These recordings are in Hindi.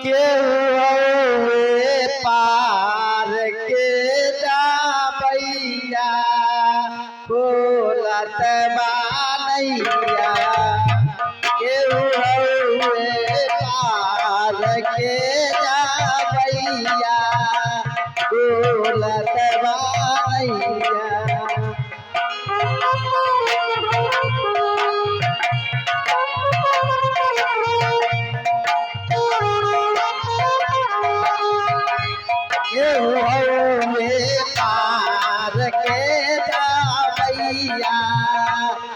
के हुए पार के जा भैया खोलत बानैया के हुए पार के जा भैया खोलत बानैया। पार के जा भैया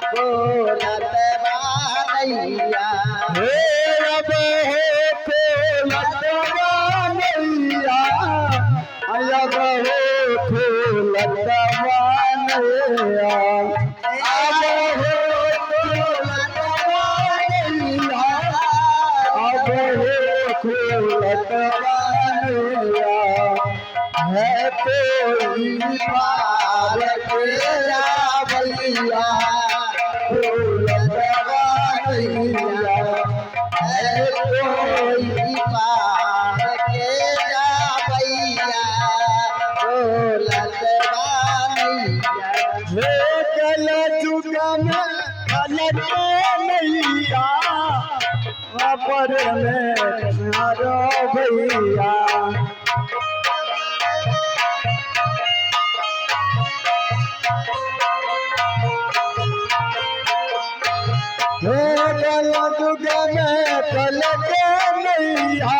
खोलत बानैया हे रब हो खोलत बानैया अब हो खोलत बानैया अब हो खोलत बानैया अब हो खोलत बानैया है कोई पार के जा भैया खोलत बानैया है कोई पार के जा भैया खोलत बानैया। हे कल जुग में खलत नैया पर में मारो भैया हे कल जुग में खलत नैया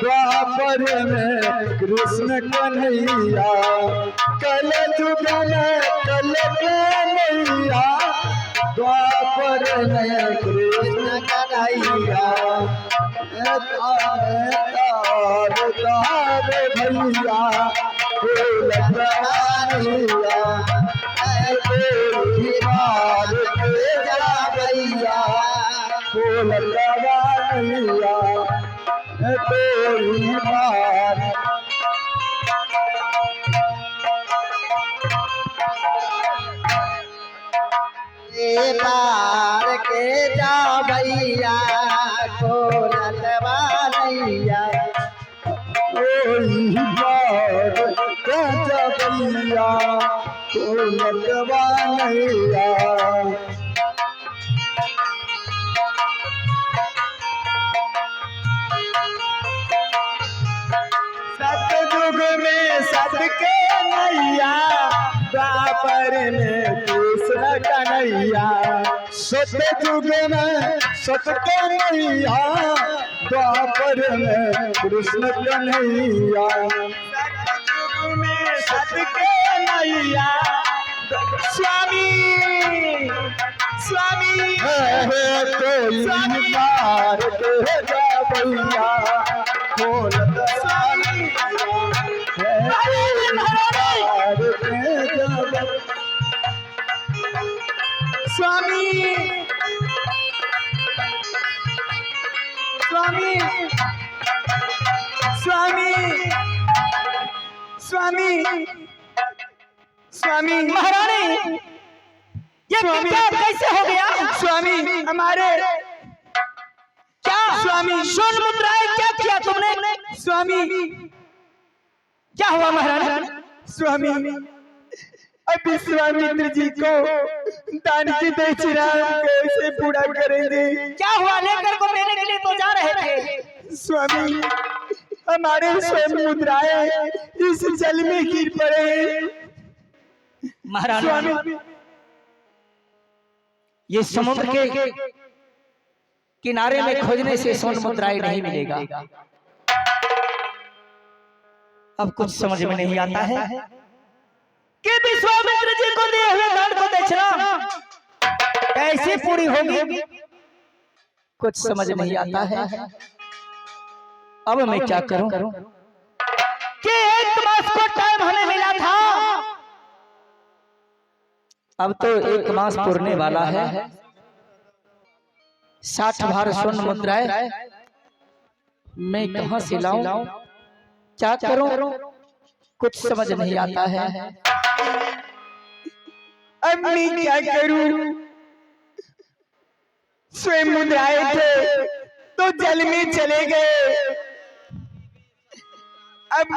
द्वापर में कृष्ण कन्हैया कल जुग में खलत नैया द्वापर में कृष्ण कन्हैया तार तार भैया खोलत बानैया पार के जा भैया खोलत बानैया कोई बार पार के जा भैया खोलत बानैया कोई बार जा भैया खोलत बानैया सतयुग में सतके नैया द्वापर में कृष्ण कन्हैया सतयुग में सतके नैया द्वापर में कृष्ण कन्हैया सतयुग में सतके नैया स्वामी स्वामी कोई पार के जा भैया खोलत स्वामी स्वामी स्वामी स्वामी स्वामी महारानी ये कैसे हो गया? स्वामी हमारे क्या स्वामी स्वर्ण मुद्राएं क्या किया तुमने? स्वामी क्या हुआ महारानी? स्वामी अब विश्वामित्र जी को दान की दक्षिणा कैसे पूरा करेंगे? क्या हुआ? लेकर को देने के लिए तो जा रहे थे। स्वामी हमारे स्वयं मुद्राएं इस जल में गिर पड़े। महारानी ये समुद्र के किनारे में खोजने से स्वर्ण मुद्राएं नहीं मिलेगा। अब कुछ समझ में नहीं आता है कि विश्वामित्र जी को दिए हुए दान को दक्षिणा कैसे पूरी होगी, कुछ समझ नहीं आता है। अब मैं क्या करूं कि 1 मास को टाइम हमें मिला था, अब तो 1 मास पूरने वाला है। 60 भार स्वर्ण मुद्राएं मैं कहां से लाऊं, क्या करूं, कुछ समझ नहीं आता है। अब मैं क्या करूं? स्वयं मुद्राएं थे तो जल में चले गए, अब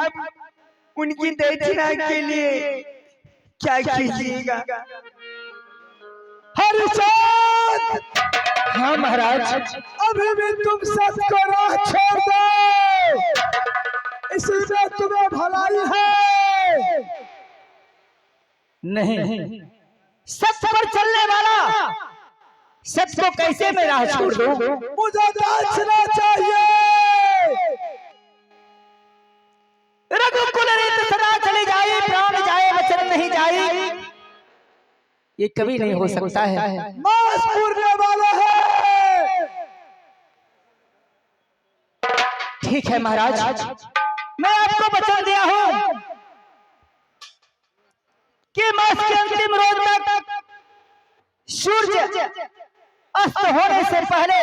उनकी दक्षिणा के लिए क्या कीजिएगा? हरिचंद। हाँ महाराज। अभी भी तुम सबको राह छोड़ दो, इसी में तुम्हें भलाई है। नहीं, सत्य पर चलने वाला सत्य को कैसे मैं राह छोड़ दूं? मुझे दक्षिणा चाहिए। रघुकुल रीत सदा चली जाई, प्राण जाए वचन नहीं जाई, ये कभी नहीं हो सकता है। मास पूरने वाला है। ठीक है महाराज, मैं आपको वचन दिया हूं कि मास के अंतिम रोज तक सूर्य अस्त होने से पहले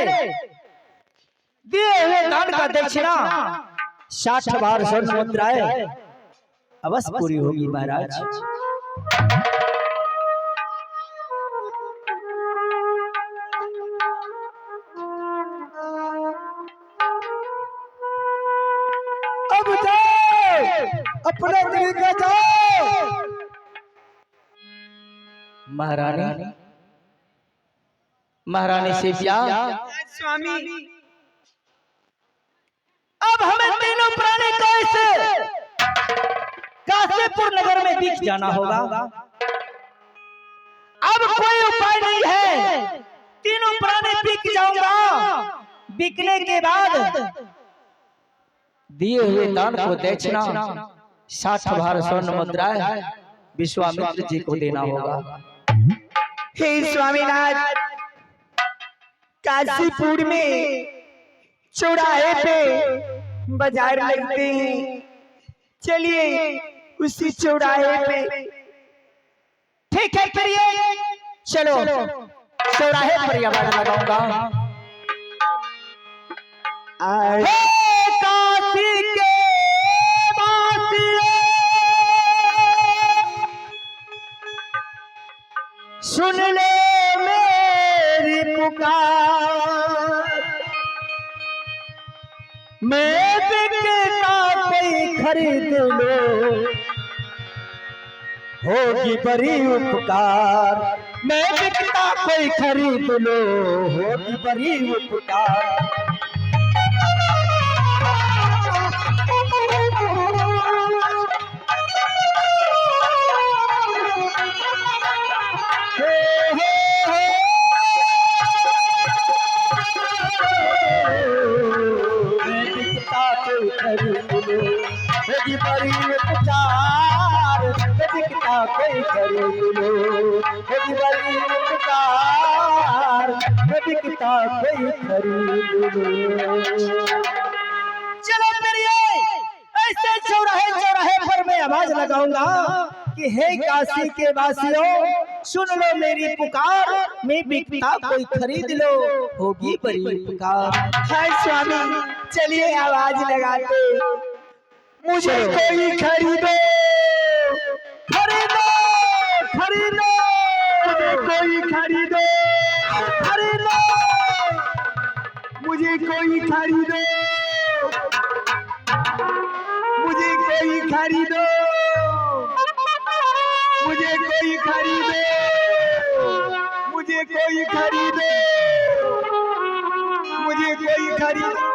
दिए हुए दान का दक्षिणा 60 बार स्वर्ण मुद्राएं अवश्य पूरी होगी महाराज। अब जाओ, अपना तरीका जाओ। महारानी, महारानी से प्यार। स्वामी, अब हमें तीनों प्राणी कैसे काशीपुर नगर में बिक जाना होगा। अब कोई उपाय नहीं है, तीनों प्राणी बिक जाऊंगा। बिकने के बाद दिए हुए दान को दक्षिणा 60 बार स्वर्ण मुद्राएं विश्वामित्र जी को देना होगा। हे स्वामीनाथ, काशीपुर में चौराहे पे बाजार लगते हैं, चलिए उसी चौराहे पे। ठीक है, करिए। चलो चौराहे पर आवाज लगाऊंगा। हे काशी के वासियों, सुन ले मेरी पुकार। मैं बिकता कोई खरीद लो, होगी बड़ी उपकार। मैं बिकता कोई खरीद लो, होगी बड़ी उपकार। कोई उपकार, बिकता कोई खरीद लो, होगी बड़ी उपकार। बिकता कोई खरीद लो। चलो करिए, ऐसे चौराहे चौराहे पर मैं आवाज लगाऊंगा कि हे काशी के वासियों, सुन लो मेरी पुकार। मैं बिकता कोई खरीद लो, होगी बड़ी उपकार। हाय स्वामी, चलिए आवाज लगाते। मुझे कोई खरीदो, खरीदो, खरीदो, मुझे कोई खरीदो, खरीदो, मुझे कोई खरीदो, मुझे कोई खरीदो, मुझे कोई खरीदो, मुझे कोई खरीदो, मुझे कोई खरीदो।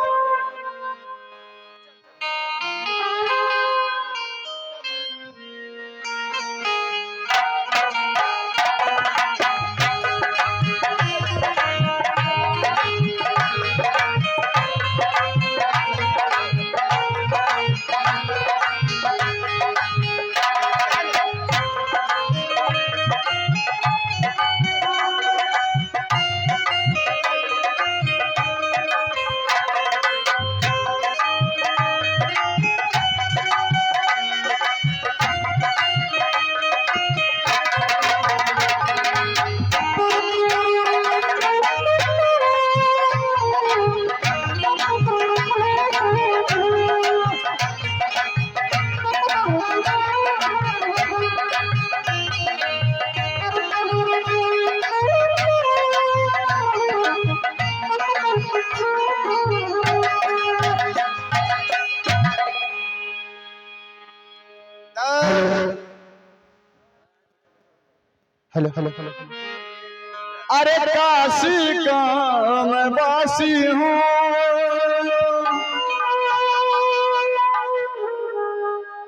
हेलो हेलो अरे काशी का मैं वासी हूँ,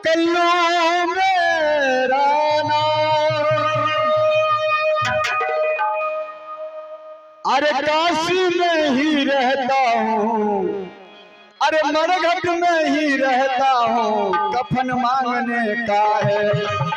कल्लू मेरा नाम। अरे काशी में ही रहता हूँ, अरे मरघट में ही रहता हूँ, कफन मांगने का है।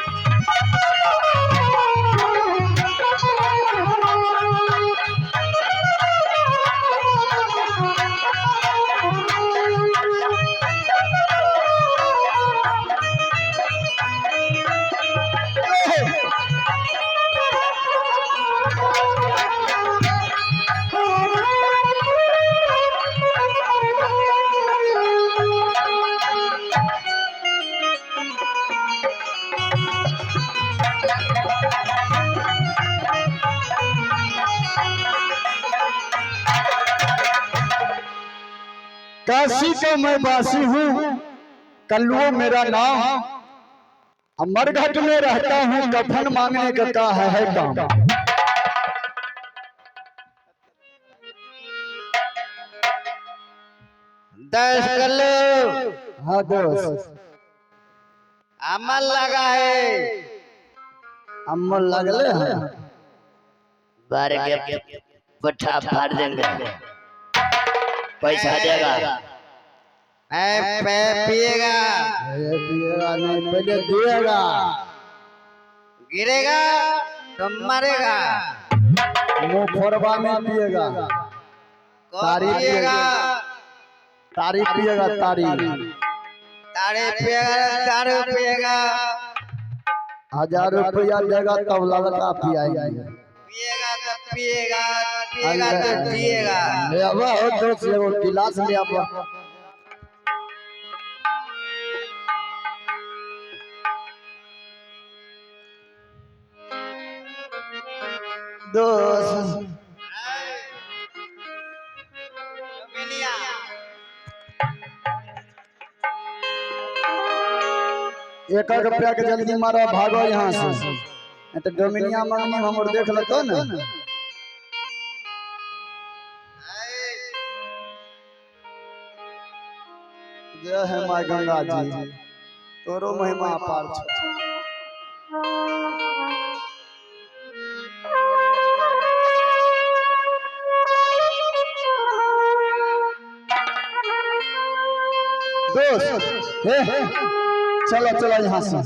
काशी का मैं वासी हूँ, कल्लू मेरा नाम, मरघट में रहता हूँ, कफन मांगने का है काम। दस कल्लू हाँ दोस्त, अमल लगा है, अम्मल लगले हैं। बार के पट्टा फाड़ देंगे, पैसा देगा, पिएगा, पिएगा नहीं, पहले दिएगा, गिरेगा तो मरेगा, मुंह फोड़वा में पिएगा, तारी पिएगा, तारी पिएगा, तारी तारे पिएगा, दारू पिएगा, 1000 रुपया देगा तब लड़का पियाएंगे। पिएगा तो पिएगा, पिएगा तो जिएगा। ले अब दोस्त एगो गिलास ले अब। दोस्त एक रुपया के जल्दी मारो, भागो यहाँ से, नहीं तो डोमिनिया मांगनी हम और देख लेतो ना। जय है माँ गंगा जी, तोरो महिमा अपार छै। दोस्त हे चलो चलो यहाँ से।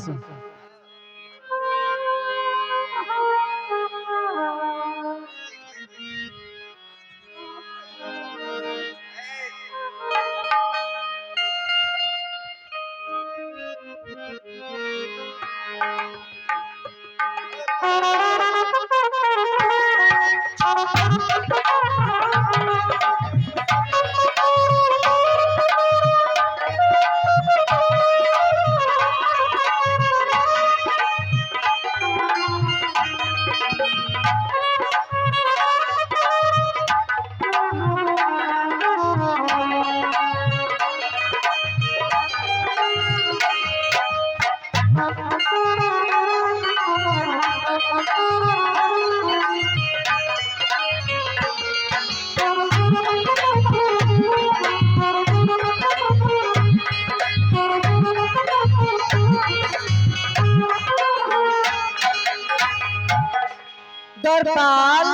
दरबार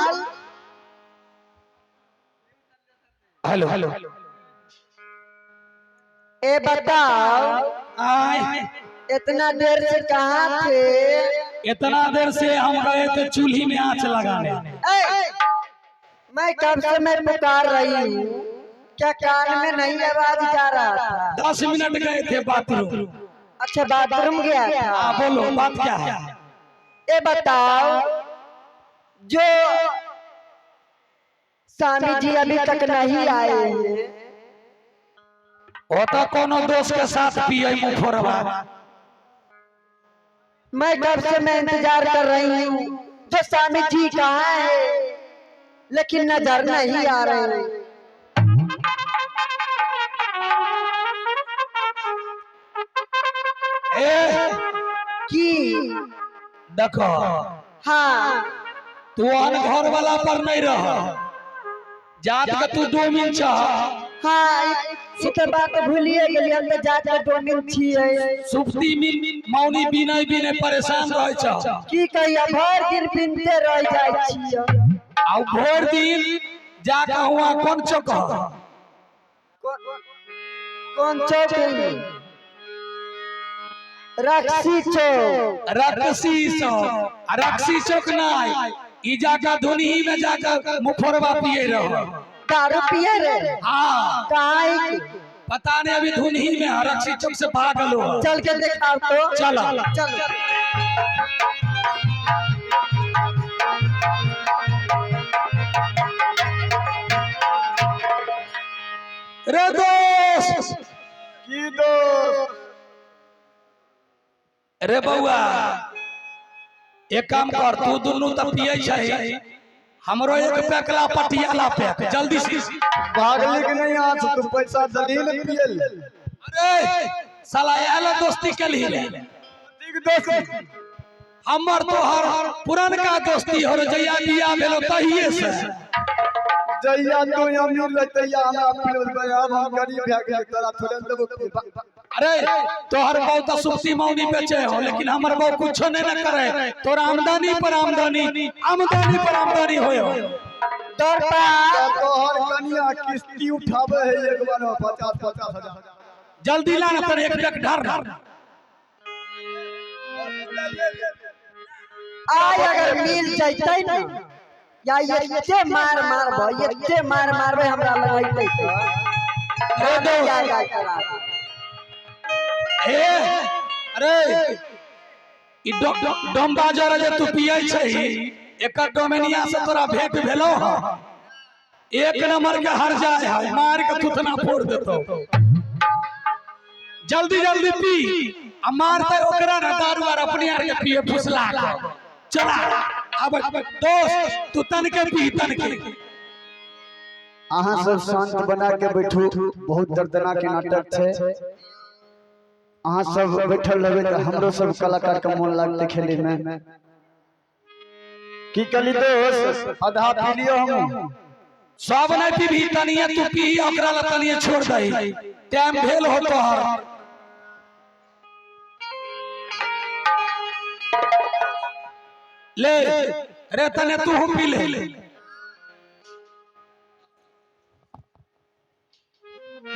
हेलो हेलो ए बताओ इतना देर से कहाँ थे? इतना देर से हम गए थे चूल्ही में आंच लगाने। मैं कब से मैं पुकार रही हूँ, क्या कान में नहीं आवाज जा रहा था? 10 मिनट गए थे बाथरूम। अच्छा बाथरूम गया था। हाँ बोलो बात क्या है? ए बताओ जो स्वामी जी अभी तक नहीं आए हैं, होता कोनो दोस्त के साथ पिए मुफरवा। मैं कब से मैं इंतजार कर रही हूँ जो स्वामी जी कहाँ है, लेकिन नजर नहीं आ रहे। ए की देखो हाँ तू अन घर वाला पर नहीं रह जात के तू डोमिन चाह हाँ ई तो बात भूलिए गेलिए हम तो जात के डोमिन छिए सुप्ती में मौनी बिनय बिनय परेशान रह छ की कहिया भर दिन बिनते रह जाय छिए आ भोर दिन जाके हुआ कौन चौक कौन चौक रक्सी चौक रक्सी चौक नहीं ई जाका धुनी में जाकर मुफरवा पिए रहो दारू पिए रे हाँ काहे पता नहीं अभी धुनी में रक्सी चौक से भागल हो चल के दिखाओ तो चल चल रे दोस्त की दोस्त रे बउआ एक काम कर तू दोनों तो पिए छै हमरो एक पैकला पटियाला पैक जल्दी से भागले के नहीं आज तू पैसा दलील पियल अरे साला याला दोस्ती के लिए दोस्ती हमर तोहर पुरानका दोस्ती हो जइया बिया भेलो तहिए से जइया तो अमीर रहतैया हमरा पिल अब हम गरीब भए गेल तोरा थोड़े देबो अरे तोहर बहु तो सुप्ती मौनी बेचे हो लेकिन हमर बहु कुछ नहीं न करे तोरा आमदनी पर आमदनी होयो तोहर कनिया किस्ती उठावे है एक बार 50-50 हजार जल्दी ला ना तेरे एक पैक ढार आज अगर मिल जैतै न या एते मार मारबे हमरा लगैतै तो क्या करा ए अरे ई डम बाजार जे तू पियै छै एकर डोमेनिया से तोरा भेंट भेलो ह एक नंबर के हर जाय है मार के थुथना फोड़ देतो जल्दी जल्दी पी आ मारते ओकरा ना दारू आर अपने आर के पिए फुसला के चला अब दोस्त तू तन के पी तन के अहाँ सब शांत बना के बैठू बहुत दर्दनाक नाटक छै अहाँ सब बैठल रहबे त हमरो सब कलाकार के मन लागते खेले में की कली दोस्त आधा पी लियो हम सब नहीं पीबी तनिए तू पी ओकरा ला तनिए छोड़ दही टाइम भेल हो तोहर ले रे तने तू पी ले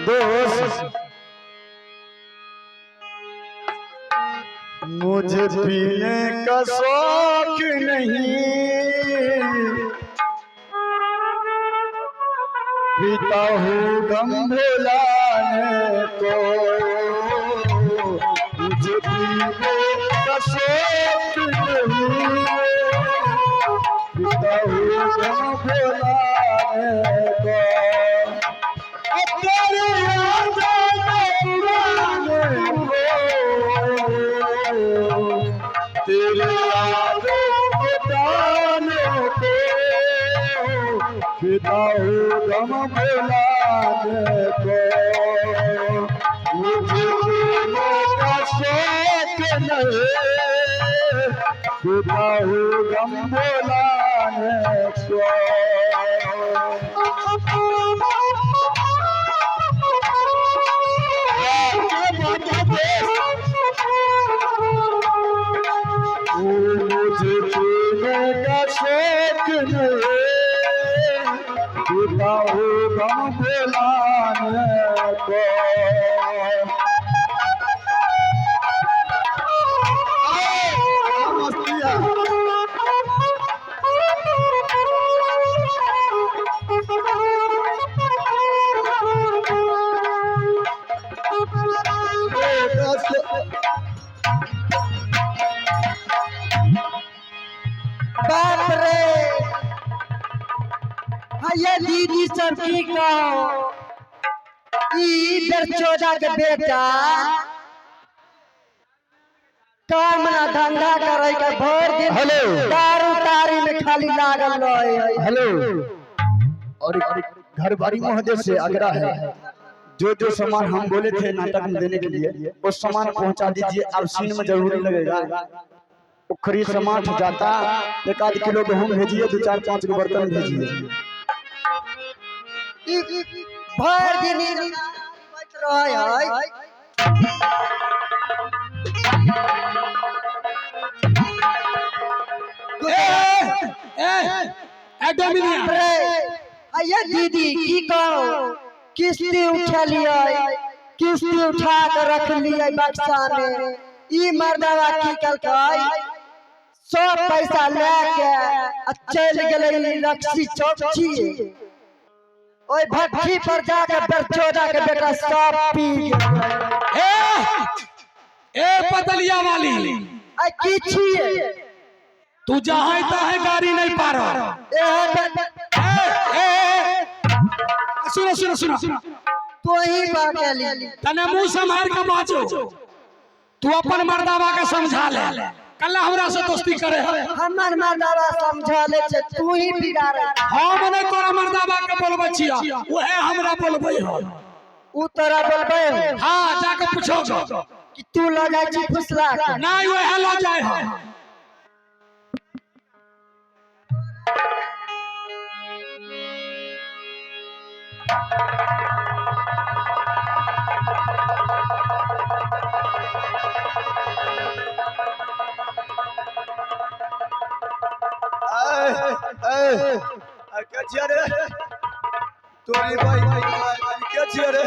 दोस्त मुझे पीने का शौक नहीं पीता हूँ गम भुलाने को मुझे पीने का शौक नहीं पीता हूँ गम भुलाने को तेरे याद तेरे यादों के ताने को पिता हूँ गम भुलाने को मुझे पीने का शौक नहीं पिता हूँ गम भुलाने को मुझे पीने का शौक नहीं पीता हूँ गम भुलाने को बाप रे ये दीदी सब की कहो ई दरचोदा के बेटा काम ना धंधा करे के भर दिन हेलो दारू तारी में खाली लागल रहे हेलो और घर बारी महोदय से आग्रह है जो जो सामान हम बोले थे नाटक में देने के लिए वो सामान पहुंचा दीजिए अब सीन में जरूरी लगेगा उखरी समाठ जाता 1 किलो गेहूं भेजिए, 2-4-5 गो बर्तन भेजिए। भर दिन बैठ रहे है। ये दीदी की कहो, किस्ती उठा लिया, किस्ती उठा कर रख लिया बक्सा में। ई मर्दवा की कल सब पैसा लेके चल गए रक्सी चौकी, ओए भट्ठी पर जाकर बरचोदा के बेटा सब पी गया। ए पतलिया वाली, आ की छिए तू जहाँ तहाँ गाड़ी नहीं पारो। सुनो सुनो सुनो, तो ही बागली तने मुंह संभाल के बाजो। तू अपन मर्दावा के समझा ले, कल हमरा से दोस्ती करे है। हमर मर्दावा समझा ले छे, तू ही बिगाड़े। हम नहीं तोरा मर्दावा के बोलबे छिया, ओहे हमरा बोलबे है। उ तोरा बोलबे? हां, जाके पूछो कि तू लगा छी फुसला के। नहीं ओहे ला जाए है। क्या छिया रे तोरी भाई, क्या छिया रे?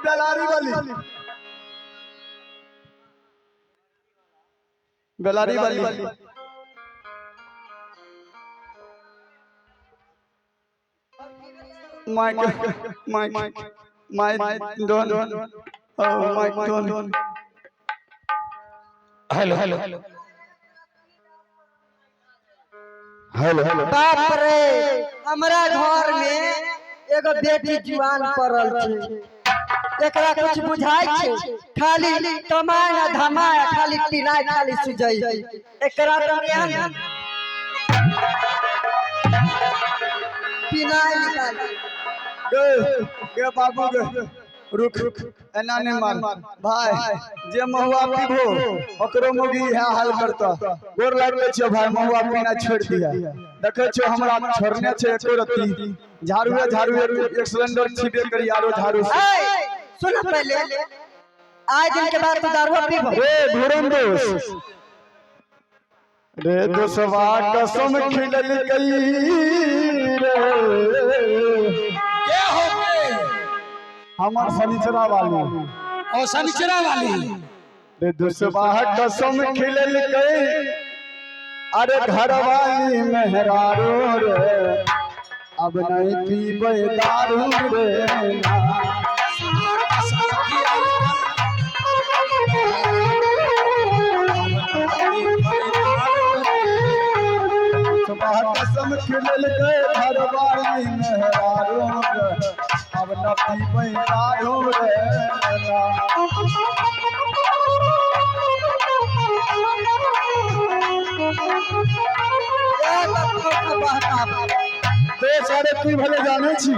बेलारी वाली, बेलारी वाली माइक डोन हेलो हेलो हेलो हेलो। बाप रे, हमरा घर में एगो बेटी जुआन पड़ल छे, एकरा कुछ बुझाई छे? खाली कमाया धमाया, खाली पिनाय, खाली सुजई। एकरा दरमियान पिनाय निकाल। गे बाबू गे, रुक एना नहीं मार भाई, जे महुआ पीबो ओकरो मोगी है हाल करता। गोर लागले छे भाई, महुआ पीना छोड़ दिया। देखे छो हमरा छोड़ने छे एको रत्ती, झाड़ू एक सिलेंडर छिपे करी आरो झाड़ू से। सुन पहले, आज दिन के बाद तू दारू पीबो? रे धुरंदोस, रे दोसवा कसम खिलल गई रे। क्या हो गए? हमर शनिचरा वाली, और शनिचरा वाली रे दोसवा कसम खिलल गई। अरे घर वाली मेहरारू रे, अब नहीं पीबे दारू रे ना। कसम खिलल गए घर वाली मेहरारू रे, अब न पीबे दारू रे ना। दोस्त अरे तू भले जाने छी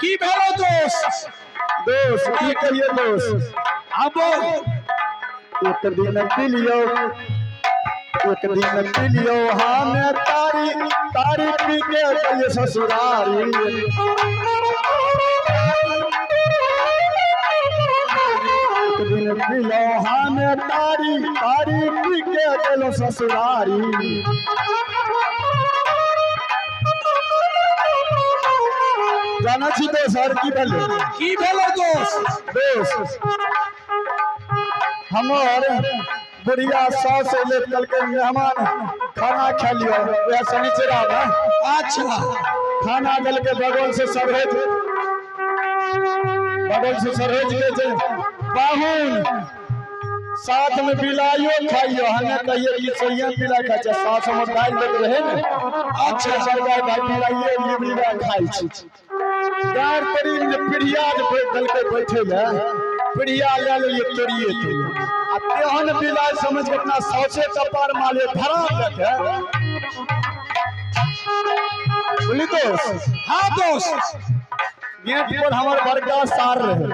की भेलो दोस्त? दोस्त की कहिए दोस्त, अब एक दिन पी लियो, एक दिन पी लियो हमें तारी तारी पी के गए ससुरारी। एक दिन पी लो हमें तारी तारी पी के गए ससुरारी। जाना छी दोस्त सर की भेलो दोस्त? दोस्त हमार बुढ़िया सास ले कल के मेहमान खाना खा लियो, वह शनिचरा में। अच्छा, खाना दल के बगल से सरहेज के बाहुन साथ में बिलाइयो खाइयो। हमें कहिए कि सैया बिला खा छै, सास हम डाल देत रहे ने। अच्छा सरगा भाई बिलाइए लिबलिया खाइ छी। गार तरी ने पिढ़िया जे दल के बैठे ले, पिढ़िया ले लिए तोड़िए आ तेहन बिलाइ समझ के अपना सौसे कपार माले धरा देखे। बोली दोस्त? हाँ दोस्त। गेट पर हमर बड़का सार रहे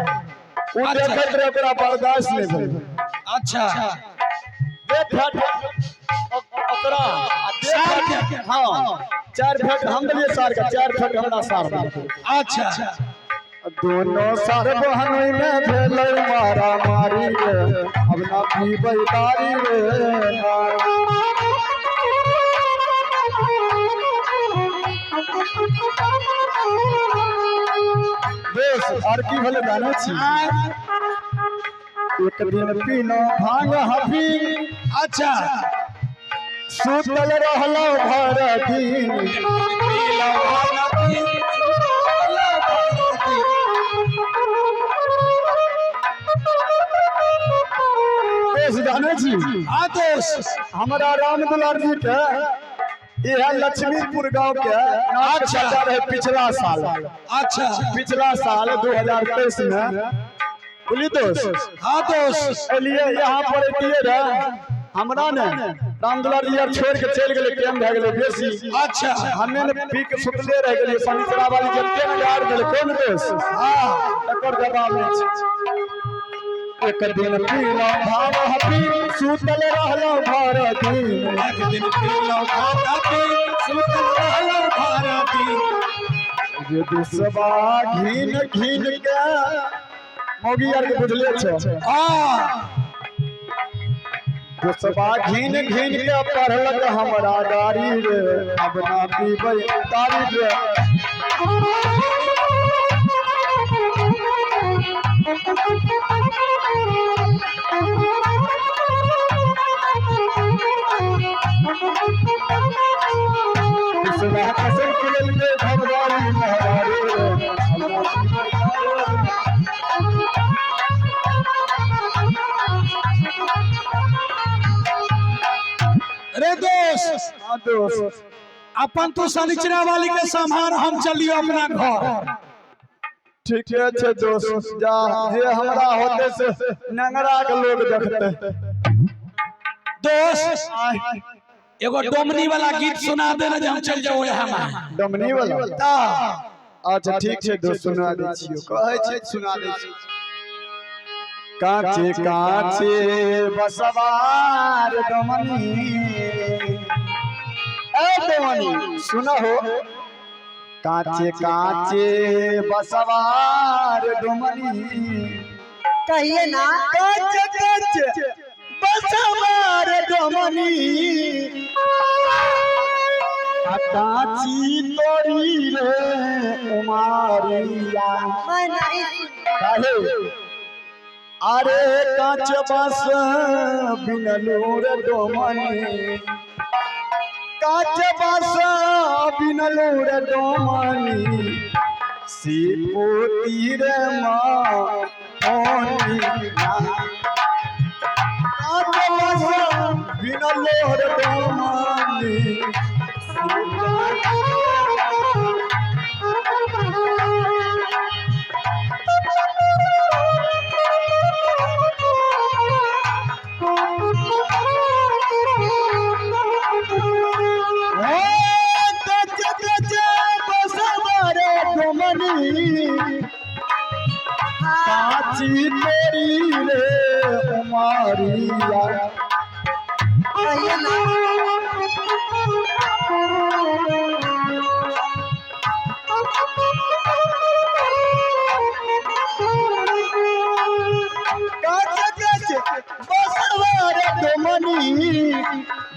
उ देखत रहे ओकरा बर्दाश्त नहीं भेल अच्छा देख ओकरा सार के हां 4 फट हम दिए सार का 4 फट हमरा सार दिए अच्छा दोनों सार बहनोई में भेलै मारा मारी रे अब ना पीबै तारी रे बेस और की भेलै जानै छी एक दिन पीनो भांग हफी अच्छा सुतल रहलो भर दिन जाने छी आदेश हमारा राम दुलार जी के यह लक्ष्मीपुर गांव के अच्छा रहे पिछला साल अच्छा पिछला साल 2023 में बोली दोस्त हाँ दोस्त लिए यहाँ पर दिए रहे हमरा ने राम दुलार जी यार छोड़ के चल गए टाइम भए गेलै बेसी अच्छा हमें ने पी के सुतले रह गेलिए शनिचरा वाली जते ने यार गेल कोन दोस्त हां एकर जवाब नहीं छै एक दिन पीला भाव हपी सुतल रहलो भारती एक दिन पीला भाव हपी सुतल रहलो भारती ये दुसबा घिन घिन के मोगी यार के बुझले छ हां दुसबा घिन घिन के पढ़लक हमरा गाड़ी रे अब ना पीबै तारी रे कसम खुलल के घरवाली महारानी रे दोस्त हां दोस्त अपन तू शनिचरा वाली के संभार हम चलियो अपना घर ठीक है दोस्त जा जे हमरा होते से नंगरा के लोग देखते दोस्त एगो डोमनी वाला गीत सुना दे ना जे हम चल जाओ यहाँ में डमनी वाला अच्छा ठीक है दोस्त सुना दे छियो कहै छै सुना दे छी काचे काचे बसवार डमनी ए डमनी सुना हो काचे काचे बसवार डमनी कहिए ना काचे काचे बसवार डमनी काची तोरी रे उमारिया मैं नहीं काहे अरे काच बस बिनलूर डोमनी काच बस बिनलूर डोमनी सीपोती रे माँ काच बस बिनलूर डोमनी काची तेरी रे उमारिया कहिए ना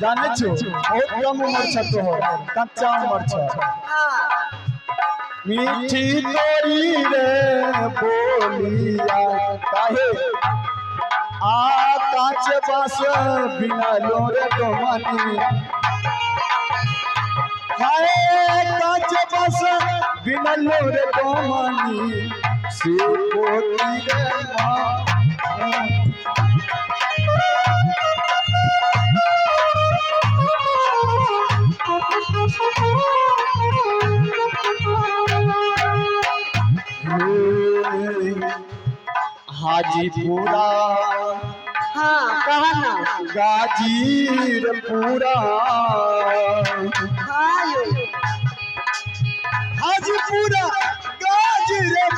जाने छो बहुत कम उम्र छ तो कच्चा उम्र छ मीठी तोरी रे बोलिया काहे आ काच बस बिना लोरे डोमनी हाय काच बस बिना लोरे डोमनी से पोती रे माँ हाजीपुरा हाँ कहा ना गाजीरपुरा हाँ यो हाजीपुरा गाजीरपुरा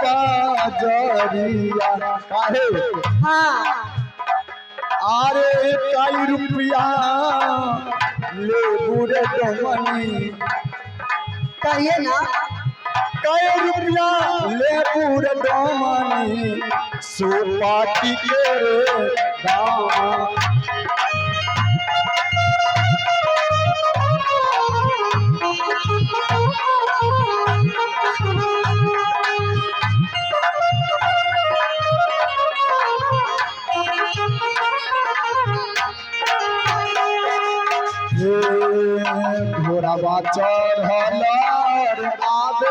बाजरिया काहे हाँ अरे कई रुपया ले बुरे डमनी कहिए ना कई रुपया ले बुरे डमनी सुपाटी के रे दाम घोड़ावा चढ़ल आबे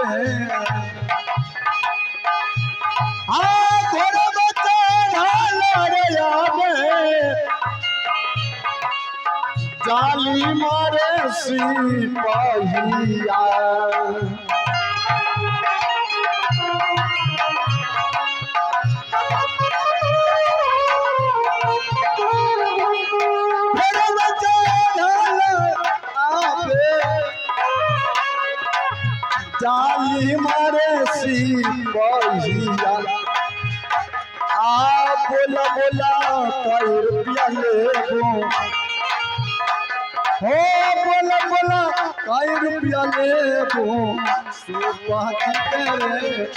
घोड़ावा चढ़ल आबे जाली मारे सिपहिया जाली मारे सिपहिया बोला बोला कई रुपया लेबो हो बोला बोला कई रुपया लेबो सुपाटी के रे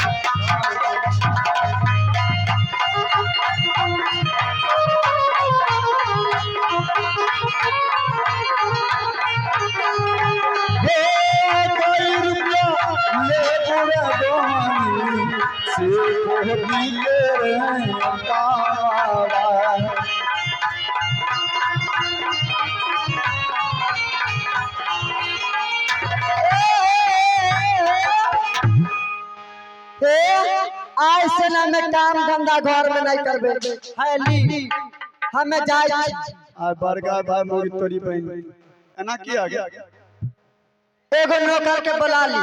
से कोहती के कावा आज से ना मैं काम धंधा घर में नहीं करबे है ली हमें जाए आ बरगा भाई मोरी तोरी बहन एना की आ गया एगो नौकर के बुला ली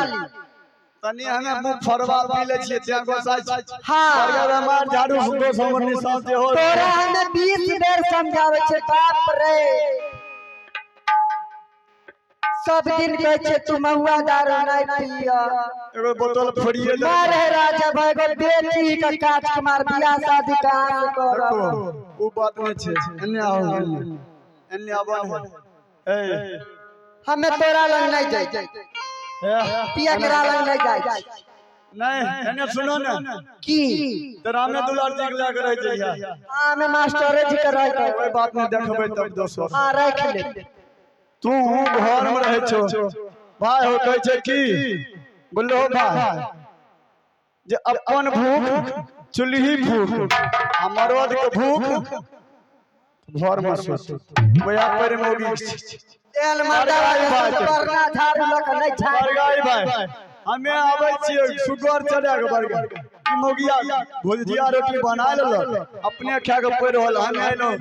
तनी हमें मुंह फरवा पी ले छिए त्या को साइज हाँ बरगा मार झाड़ू सुतो समर निशान से हो तोरा हमें 20 बेर समझावे छे बाप रे सब दिन कहे छे तू महुआ दारू नहीं पिया एगो बोतल फोड़िए ले मारे राजा भाई गो बेटी का काट के मार बियाह शादी कहां से करब वो बात नहीं छे एने आओ एने आवन ए हमें तोरा लग नहीं जाए पिया करा लग नहीं जाए नहीं एने सुनो ना की तेरा में दुलार जी लग रह जइया हां मैं मास्टर जी कर रहा कोई बात नहीं देखबे तब दोस्तों हां रख ले तू घर में रहे छो भाई हो कहै छे की बोलो भाई जे अपन भूख चुल्ही भूख हमरद के भूख घर में सोच बया पर मोगी तेल मर्दा करना झाड़ू लक नहीं छाड़ बरगाई भाई हमें आबै छिए सुगर चढ़ा के बरगा ई मोगिया भुजिया रोटी बना लेलो अपने खा के पैर होल हमें आइलो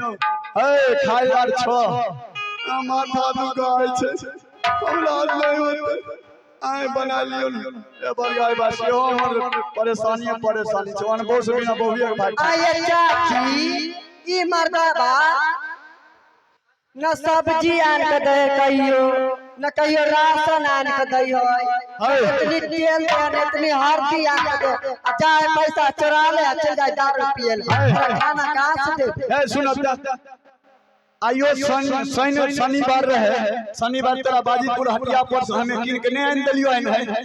ए खाइ यार छ माथा दुखाय छे हमरा नहीं होते आए बना लियो ए बरगाई बासी हो हमर परेशानी छ अनुभव से बिना बहुए भाई आये चाची ई मर्दा बा न सब्जी आन के दे कहियो न कहियो राशन आन के दे होय इतनी तेल आन इतनी हल्दी आन के दे आ जाए पैसा चुरा ले आ चल जाए दारू पिए ले खाना कहां से दे ए सुन आइयो शनिवार रहे शनिवार तेरा बाजीपुर हटिया पर से हमें किन के नहीं आन दलियो है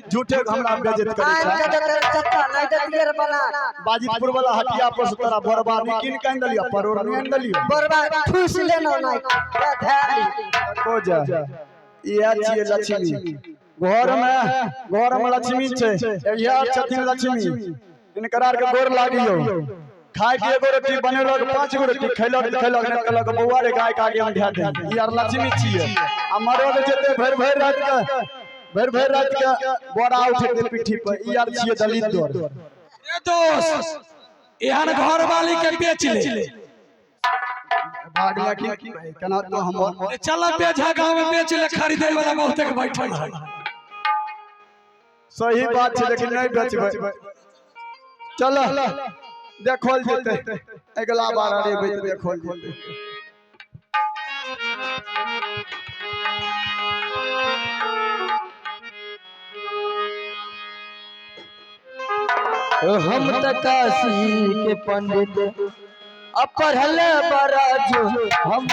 झूठे हमरा बेइज्जत करे आन के दे चक्का नहीं दे क्लियर बना बाजीपुर वाला हटिया पर से तेरा बरबा नहीं किन के आन दलियो परोर नहीं आन दलियो बरबा ठूस लेनो नहीं धैली को जा ये छिए लक्ष्मी घर में लक्ष्मी छे यही छथिन लक्ष्मी इनकरार के गोर लागियो खाए के एगो रोटी बनेलक 5 गो रोटी खैलक ने कहलक बौआ रे गाय के आगे हम ध्यान दे ई यार लक्ष्मी छिए हमरो जेते भर रात के बोरा उठे के पीठी पर ई यार छिए दलित दौर ए दोस्त एहन घर वाली के बेच ले भागला की केना तो हम चल बेचा गांव में बेच ले खरीदे वाला बहुत के बैठल है सही बात है लेकिन नहीं बेचबे चल देखल जेते अगला बार अरे बेच देखल जेते हम त काशी के पंडित पढ़ल बड़ा जो हम